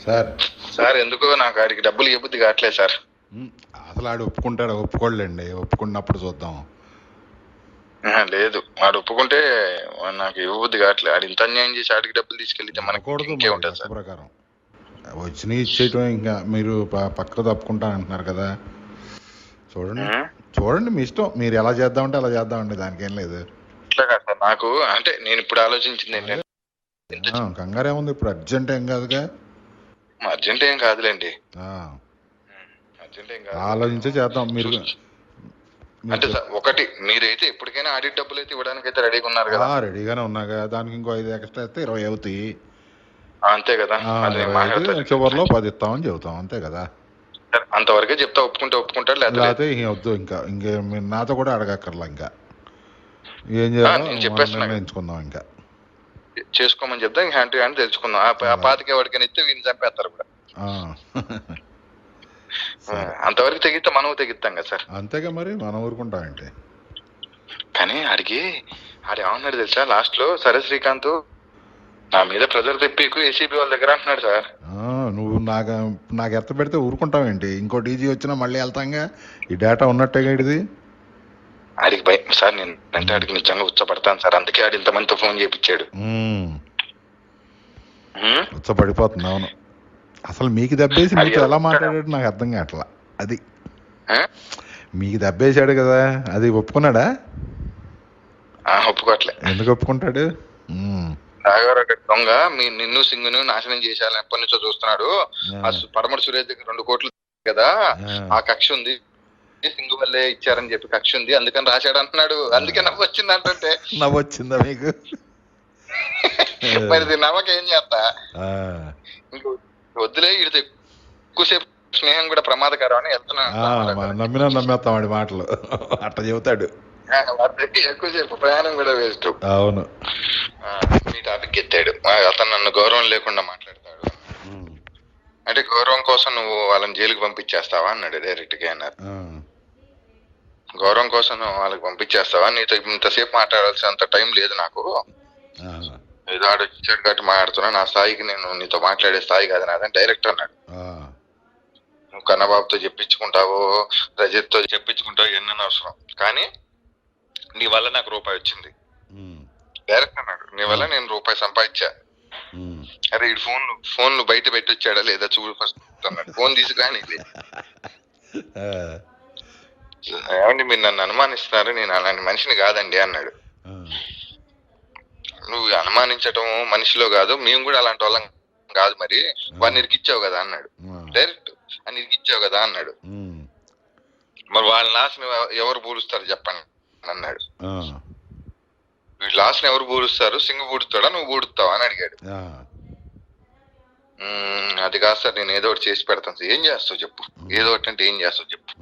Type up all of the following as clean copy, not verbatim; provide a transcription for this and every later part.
Sir sir ఎందుకో నాకు ఆడికి డబ్బులు ఇవ్వబుద్ధి కావట్లేదు సార్. అసలు ఆడు ఒప్పుకుంటాడు ఒప్పుకోలేండి, ఒప్పుకున్నప్పుడు చూద్దాం. లేదు ఆడు ఒప్పుకుంటే నాకు ఇవ్వబుద్ధి కావట్లేదు. ఆడు ఇంత అన్యాయం చేసి ఆడికి డబ్బులు తీసుకెళ్తే మనకి ఇంకే ఉంటుంది సార్. ప్రకారం వచ్చినాయి ఇచ్చేయటం, ఇంకా మీరు పక్కకు తప్పుకుంటా అంటున్నారు కదా. చూడండి చూడండి మీ ఇష్టం, మీరు ఎలా చేద్దామంటే అలా చేద్దామండి, దానికేం లేదు. ఇట్లా కాదు సార్, నాకు అంటే నేను ఇప్పుడు ఆలోచించింది ఏంటంటే కంగారు ఏముంది, ఇప్పుడు అర్జెంట్ ఏం కాదుగా. అర్జెంట్ ఏం కాదులేండి, ఆలోచించే చేద్దాం. మీరు అంటే సార్ ఒకటి, మీరైతే ఎప్పటికైనా ఆడిట్ డబ్బులు అయితే ఇవ్వడానికి అయితే రెడీగా ఉన్నారు కదా. రెడీగానే ఉన్నాగా, దానికి ఇంకో 5 ఎక్స్ట్రా అయితే 20 అవుతాయి. అంతే కదా, చివరిలో 10 ఇస్తామని చెబుతాం, అంతే కదా. అంతవరకే చెప్తా, ఒప్పుకుంటాడు లేకపోతే వద్దు. ఇంకే మీరు నాతో కూడా అడగక్కర్లా, ఇంకా ఏం చేయాలో నిర్ణయించుకుందాం, ఇంకా చేసుకోమని చెప్తా. ఇంకా హ్యాండ్ టు హ్యాండ్ తెలుసుకుందాం. ఆ పాతికి ఎవరికైనా ఇస్తే వీళ్ళు చంపేస్తారు కూడా. అంతవరకు తెగిస్తే మనం తెగిస్తాం కదా సార్. అంతేగా, మరి మనం ఊరుకుంటామంటే. కానీ ఆడికి ఏమన్నాడు తెలుసా లాస్ట్ లో, సరే శ్రీకాంత్ నా మీద ప్రెజర్ తెప్పికు ఏసీబీ వాళ్ళ దగ్గర అంటున్నాడు సార్. నువ్వు నాకు ఎత్త పెడితే ఊరుకుంటావేంటి? ఇంకో డీజీ వచ్చినా మళ్ళీ వెళ్తాంగా, ఈ డేటా ఉన్నట్టేగా ఇది. ఆడికి భయం సార్, నేను అంటే ఆడికి నిజంగా ఉచ్చపడతాను సార్, అందుకే ఆడి ఇంతమందితో ఫోన్ చేయించాడు. ఉచ్చపడిపోతుంది. అవును, అసలు మీకు దెబ్బేసి మీతో ఎలా మాట్లాడాడు నాకు అర్థం కావట్లా. అది మీకు దెబ్బేసాడు కదా, అది ఒప్పుకున్నాడా? ఒప్పుకోవట్లే. ఎందుకు ఒప్పుకుంటాడు? దొంగ నిన్ను సింగును నాశనం చేసేయాలని ఎప్పటి నుంచో చూస్తున్నాడు. పడమటి సురేష్ దగ్గర 2 కోట్లు కదా, ఆ కక్ష ఉంది, సింగు వల్లే ఇచ్చారని చెప్పి కక్ష ఉంది, అందుకని రాశాడు అంటున్నాడు. అందుకే నవ్వు వచ్చింది అంటుంటే. నవ్వు వచ్చిందా మీకు? మరి నవ్వక ఏం చేస్తా, వద్దులే, వీడితో ఎక్కువసేపు స్నేహం కూడా ప్రమాదకరం అని వెళ్తున్నాను. నమ్మేస్తాం వాడి మాటలు, అట్లా చెబుతాడు. ఎక్కువసేపు ప్రయాణం కూడా వేస్ట్. అవును, మీ టాపిక్ ఎత్తాడు. అతను నన్ను గౌరవం లేకుండా మాట్లాడతాడు, అంటే గౌరవం కోసం నువ్వు వాళ్ళని జైలుకి పంపించేస్తావా అన్నాడు డైరెక్ట్ గా. అన్నారు, గౌరవం కోసం నువ్వు వాళ్ళకి పంపించేస్తావా, నీతో ఇంతసేపు మాట్లాడాల్సినంత టైం లేదు నాకు, ఏదో ఆడు వచ్చాడు కాబట్టి మాట్లాడుతున్నా, నా స్థాయికి నేను నీతో మాట్లాడే స్థాయి కాదు నాదని డైరెక్ట్ అన్నాడు. నువ్వు కన్నబాబుతో చెప్పించుకుంటావు, రజత్తో చెప్పించుకుంటావు, ఎన్నెన్న అవసరం, కానీ నీ వల్ల నాకు రూపాయి వచ్చింది డైరెక్ట్ అన్నాడు. నీ వల్ల నేను రూపాయి సంపాదించా. అరే ఈ ఫోన్లు బయట పెట్టి వచ్చాడా లేదా చూడు ఫస్ట్ అన్నాడు. ఫోన్ తీసుకురాని ఏమండి మీరు నన్ను అనుమానిస్తున్నారు, నేను అలాంటి మనిషిని కాదండి అన్నాడు. నువ్వు అనుమానించటం మనిషిలో కాదు, మేము కూడా అలాంటి వాళ్ళం కాదు, మరి వాడిని ఇరికిచ్చావు కదా అన్నాడు. డైరెక్ట్ అని ఇరికిచ్చావు కదా అన్నాడు. మరి వాళ్ళ నాశనం ఎవరు పూడుస్తారు చెప్పండి అన్నాడు. వీళ్ళ లాస్ని ఎవరు పూడుస్తారు, సింగు పూడుతాడా నువ్వు పూడుతావా అని అడిగాడు. అది కాదు సార్, నేను ఏదో ఒకటి చేసి పెడతాను సార్. ఏం చేస్తావు చెప్పు, ఏదో ఒకటి అంటే ఏం చేస్తావు చెప్పు,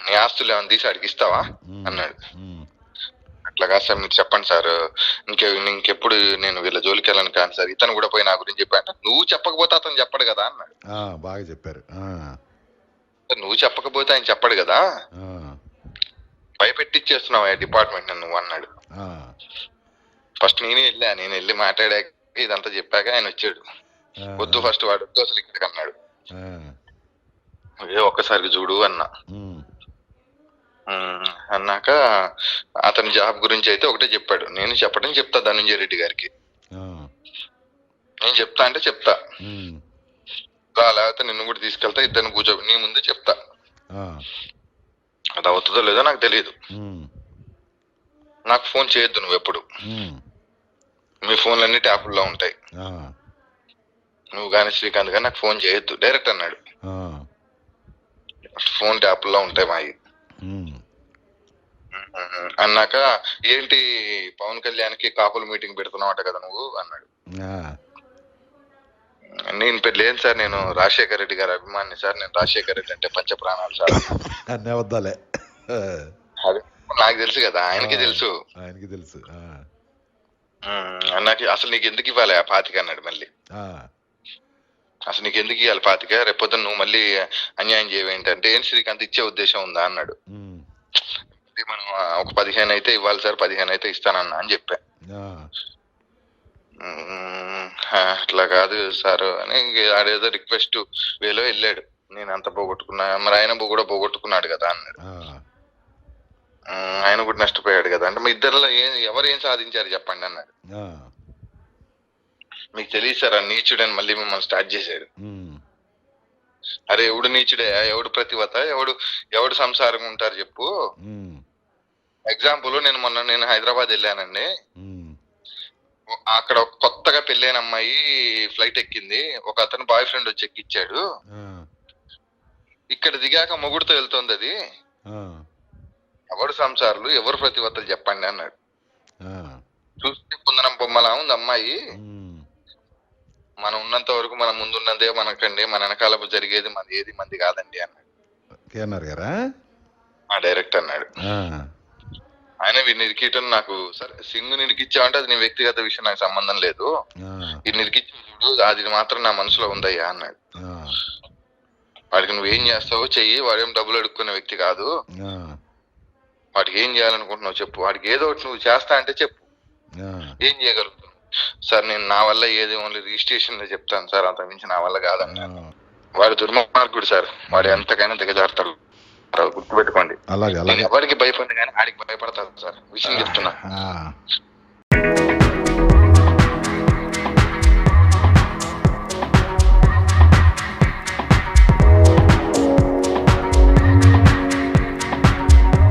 నీ ఆస్తులు ఏమైనా తీసి అడిగిస్తావా అన్నాడు. అట్లా కాదు సార్, మీరు చెప్పండి సార్, ఇంకెప్పుడు నేను వీళ్ళ జోలికి వెళ్ళను కాదు సార్, ఇతను కూడా పోయి నా గురించి చెప్పాడు. నువ్వు చెప్పకపోతే అతను చెప్పడు కదా అన్నాడు. బాగా చెప్పారు. నువ్వు చెప్పకపోతే ఆయన చెప్పడు కదా, భయపెట్టిచ్చేస్తున్నావు డిపార్ట్మెంట్ నువ్వు అన్నాడు. ఫస్ట్ నేను వెళ్ళి మాట్లాడాక ఇదంతా చెప్పాక ఆయన వచ్చాడు. వద్దు ఫస్ట్ వాడు వద్దు అసలు ఇక్కడికి అన్నాడు. ఒక్కసారికి చూడు అన్నా. అన్నాక అతని జాబ్ గురించి అయితే ఒకటే చెప్పాడు. నేను చెప్తా ధనంజయ రెడ్డి గారికి, నేను చెప్తా అంటే చెప్తా, లేకపోతే నిన్ను కూడా తీసుకెళ్తా, ఇద్దరిని కూర్చో నీ ముందు చెప్తా, అది అవుతుందో లేదో నాకు తెలియదు, నాకు ఫోన్ చేయొద్దు నువ్వు ఎప్పుడు, మీ ఫోన్లన్నీ ట్యాపుల్లో ఉంటాయి, నువ్వు కానీ శ్రీకాంత్ కానీ నాకు ఫోన్ చేయొద్దు డైరెక్ట్ అన్నాడు. ఫోన్ ట్యాపుల్లో ఉంటాయి మావి అన్నాక, ఏంటి పవన్ కళ్యాణ్కి కాపుల మీటింగ్ పెడుతున్నావు అంట కదా నువ్వు అన్నాడు. నేను లేదు సార్, నేను రాజశేఖర రెడ్డి గారి అభిమాని సార్, నేను రాజశేఖర రెడ్డి అంటే పంచ ప్రాణాలు సార్ అనే. అదే నాకు తెలుసు కదా, ఆయనకి తెలుసు. అన్నాకి అసలు నీకు ఎందుకు ఇవ్వాలి ఆ 25 అన్నాడు. మళ్ళీ అసలు నీకు ఎందుకు ఇవ్వాలి 25, రేపొద్దున నువ్వు మళ్ళీ అన్యాయం చేయవేంటంటే, ఏం శ్రీకాంత్ ఇచ్చే ఉద్దేశం ఉందా అన్నాడు. మనం ఒక 15 అయితే ఇవ్వాలి సార్, 15 అయితే ఇస్తానన్నా అని చెప్పా. అట్లా కాదు సార్ అని ఆడేదో రిక్వెస్ట్ వేలో వెళ్ళాడు. నేను అంత పోగొట్టుకున్నా, మరి ఆయన కూడా పోగొట్టుకున్నాడు కదా అన్నాడు. ఆయన కూడా నష్టపోయాడు కదా అంటే, మీ ఇద్దరిలో ఎవరు ఏం సాధించారు చెప్పండి అన్నాడు. మీకు తెలియదు సార్ ఆ నీచుడని మళ్ళీ మిమ్మల్ని స్టార్ట్ చేశాడు. అరే ఎవడు నీచుడే, ఎవడు ప్రతివత, ఎవడు సంసారం ఉంటారు చెప్పు. ఎగ్జాంపుల్ నేను హైదరాబాద్ వెళ్ళానండి. అక్కడ కొత్తగా పెళ్ళైన అమ్మాయి ఫ్లైట్ ఎక్కింది. ఒక అతను బాయ్ ఫ్రెండ్ వచ్చి ఎక్కిచ్చాడు. ఇక్కడ దిగాక మొగుడుతో వెళ్తుంది అది. ఎవడు సంసారులు, ఎవరు ప్రతివత్తలు చెప్పండి అన్నాడు. చూస్తే కుందనం బొమ్మలా ఉంది అమ్మాయి. మనం ఉన్నంత వరకు మన ముందున్నదే మనకండి, మన వెనకాల జరిగేది మనది ఏది మంది కాదండి అన్నాడు. ఆ డైరెక్ట్ అన్నాడు. ఆయన వీడిని ఇరికియటం నాకు, సరే సింగు నిరికిచ్చావంటే అది నీ వ్యక్తిగత విషయం, నాకు సంబంధం లేదు. ఇది నిరికిచ్చి చూడు, అది మాత్రం నా మనసులో ఉందయ్యా అన్నాడు. వాడికి నువ్వేం చేస్తావో చెయ్యి, వాడేం డబ్బులు అడుక్కునే వ్యక్తి కాదు. వాడికి ఏం చేయాలనుకుంటున్నావు చెప్పు, వాడికి ఏదో ఒకటి నువ్వు చేస్తా అంటే చెప్పు, ఏం చేయగలుగుతున్నావు. సార్ నేను నా వల్ల ఏది ఓన్లీ రిజిస్ట్రేషన్ లో చెప్తాను సార్, అంత మించి నా వల్ల కాదన్నాను. వాడు దుర్మార్గుడు సార్, వాడు ఎంతకైనా దిగజారుతాడు, గుర్తుపెట్టుకోండి. ఎవరికి భయపడి కానీ ఆడికి భయపడతారు సార్, విషయం చెప్తున్నా.